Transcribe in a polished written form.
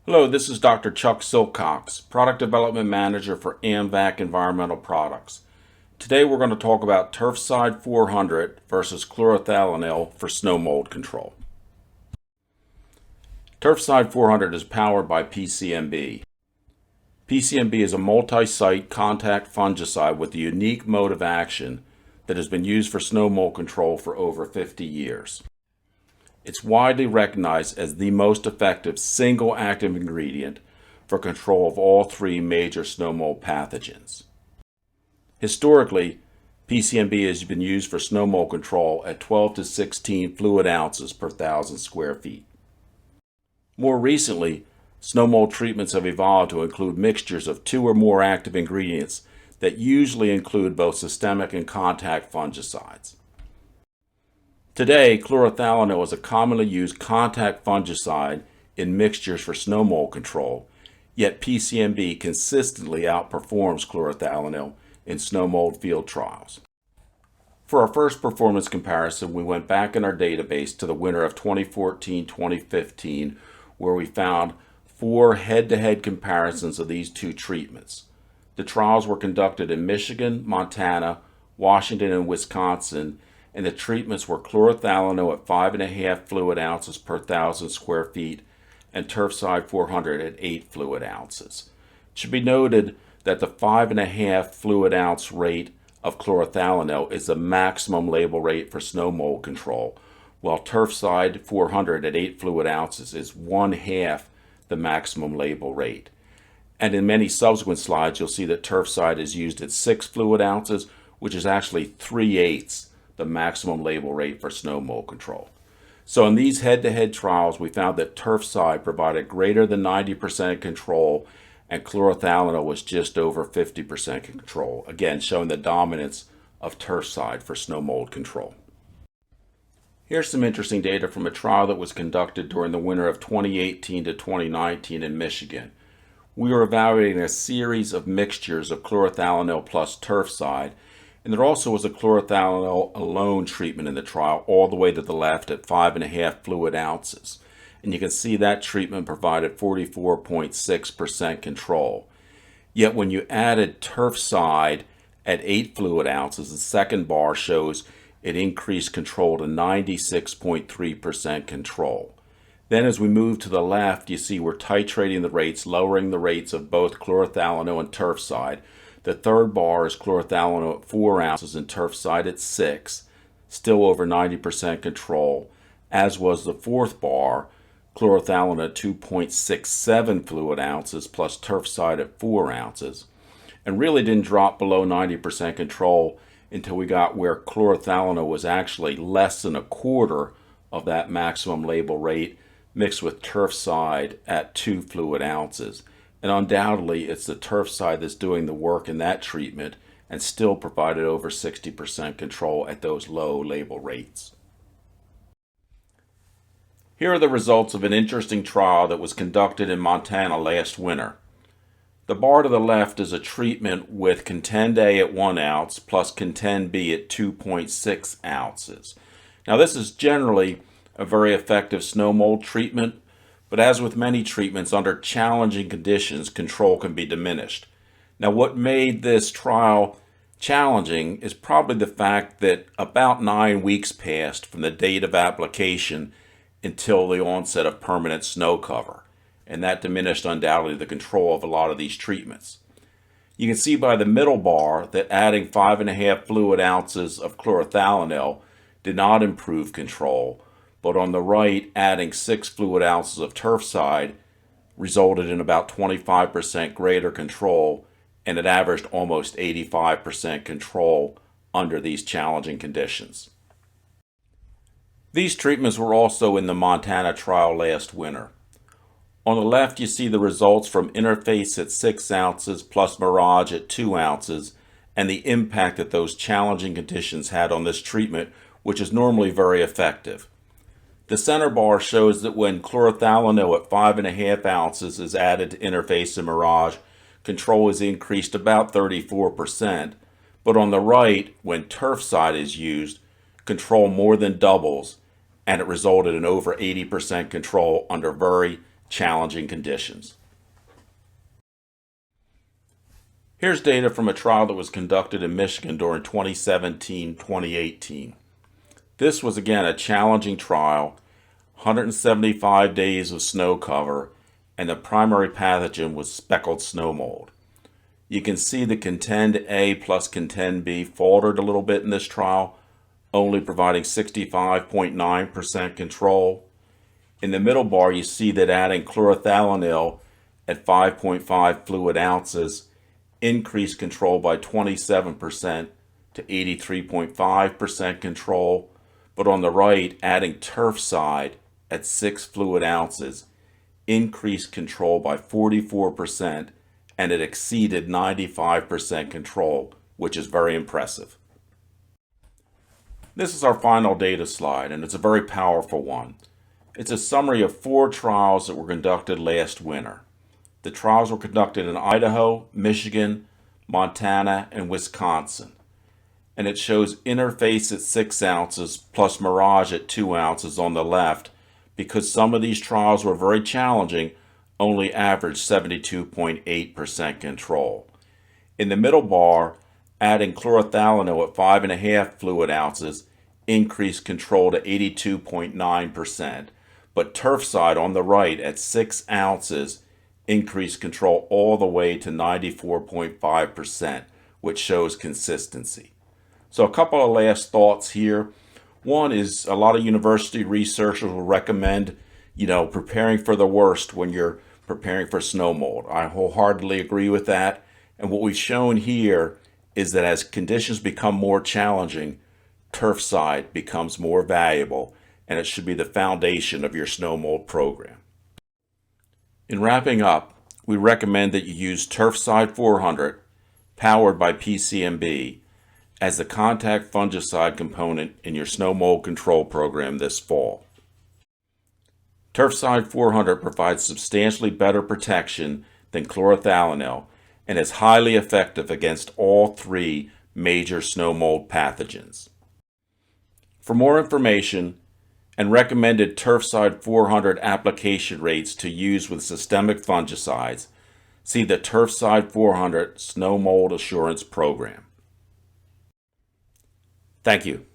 Hello, this is Dr. Chuck Silcox, Product Development Manager for AMVAC Environmental Products. Today we're going to talk about Turfcide 400 versus Chlorothalonil for snow mold control. Turfcide 400 is powered by PCMB. PCMB is a multi-site contact fungicide with a unique mode of action that has been used for snow mold control for over 50 years. It's widely recognized as the most effective single active ingredient for control of all three major snow mold pathogens. Historically, PCMB has been used for snow mold control at 12 to 16 fluid ounces per 1,000 square feet. More recently, snow mold treatments have evolved to include mixtures of 2 or more active ingredients that usually include both systemic and contact fungicides. Today, chlorothalonil is a commonly used contact fungicide in mixtures for snow mold control, yet PCMB consistently outperforms chlorothalonil in snow mold field trials. For our first performance comparison, we went back in our database to the winter of 2014-2015, where we found 4 head-to-head comparisons of these two treatments. The trials were conducted in Michigan, Montana, Washington, and Wisconsin, and the treatments were chlorothalonil at 5.5 fluid ounces per 1,000 square feet and Turfcide 400 at 8 fluid ounces. It should be noted that the 5.5 fluid ounce rate of chlorothalonil is the maximum label rate for snow mold control, while Turfcide 400 at 8 fluid ounces is 1/2 the maximum label rate. And in many subsequent slides, you'll see that Turfcide is used at 6 fluid ounces, which is actually 3/8 the maximum label rate for snow mold control. So in these head-to-head trials, we found that Turfcide provided greater than 90% control and chlorothalonil was just over 50% control, again showing the dominance of Turfcide for snow mold control. Here's some interesting data from a trial that was conducted during the winter of 2018 to 2019 in Michigan. We were evaluating a series of mixtures of chlorothalonil plus Turfcide, and there also was a chlorothalonil alone treatment in the trial all the way to the left at 5.5 fluid ounces. And you can see that treatment provided 44.6% control. Yet when you added Turfcide at 8 fluid ounces, the second bar shows it increased control to 96.3% control. Then as we move to the left, you see we're titrating the rates, lowering the rates of both chlorothalonil and Turfcide. The third bar is chlorothalonil at 4 ounces and Turfcide at 6, still over 90% control, as was the fourth bar, chlorothalonil at 2.67 fluid ounces plus Turfcide at 4 ounces, and really didn't drop below 90% control until we got where chlorothalonil was actually less than 1/4 of that maximum label rate mixed with Turfcide at 2 fluid ounces. And undoubtedly, it's the Turfcide that's doing the work in that treatment and still provided over 60% control at those low label rates. Here are the results of an interesting trial that was conducted in Montana last winter. The bar to the left is a treatment with Contend-A at 1 ounce plus Contend-B at 2.6 ounces. Now this is generally a very effective snow mold treatment, but as with many treatments, under challenging conditions, control can be diminished. Now, what made this trial challenging is probably the fact that about 9 weeks passed from the date of application until the onset of permanent snow cover, and that diminished undoubtedly the control of a lot of these treatments. You can see by the middle bar that adding 5.5 fluid ounces of chlorothalonil did not improve control, but on the right, adding 6 fluid ounces of Turfcide resulted in about 25% greater control, and it averaged almost 85% control under these challenging conditions. These treatments were also in the Montana trial last winter. On the left, you see the results from Interface at 6 ounces plus Mirage at 2 ounces and the impact that those challenging conditions had on this treatment, which is normally very effective. The center bar shows that when chlorothalonil at 5.5 ounces is added to Interface and Mirage, control is increased about 34%, but on the right, when Turfcide is used, control more than doubles, and it resulted in over 80% control under very challenging conditions. Here's data from a trial that was conducted in Michigan during 2017-2018. This was again a challenging trial, 175 days of snow cover, and the primary pathogen was speckled snow mold. You can see the Contend A plus Contend B faltered a little bit in this trial, only providing 65.9% control. In the middle bar, you see that adding chlorothalonil at 5.5 fluid ounces increased control by 27% to 83.5% control. But on the right, adding Turfcide at 6 fluid ounces increased control by 44%, and it exceeded 95% control, which is very impressive. This is our final data slide, and it's a very powerful one. It's a summary of 4 trials that were conducted last winter. The trials were conducted in Idaho, Michigan, Montana, and Wisconsin. And it shows Interface at 6 ounces plus Mirage at 2 ounces on the left. Because some of these trials were very challenging, only averaged 72.8% control. In the middle bar, adding chlorothalonil at 5.5 fluid ounces increased control to 82.9%. But Turfcide on the right at 6 ounces increased control all the way to 94.5%, which shows consistency. So a couple of last thoughts here. One is a lot of university researchers will recommend, preparing for the worst when you're preparing for snow mold. I wholeheartedly agree with that. And what we've shown here is that as conditions become more challenging, Turfcide becomes more valuable, and it should be the foundation of your snow mold program. In wrapping up, we recommend that you use Turfcide 400, powered by PCMB, as the contact fungicide component in your snow mold control program this fall. Turfcide 400 provides substantially better protection than chlorothalonil and is highly effective against all 3 major snow mold pathogens. For more information and recommended Turfcide 400 application rates to use with systemic fungicides, see the Turfcide 400 Snow Mold Assurance Program. Thank you.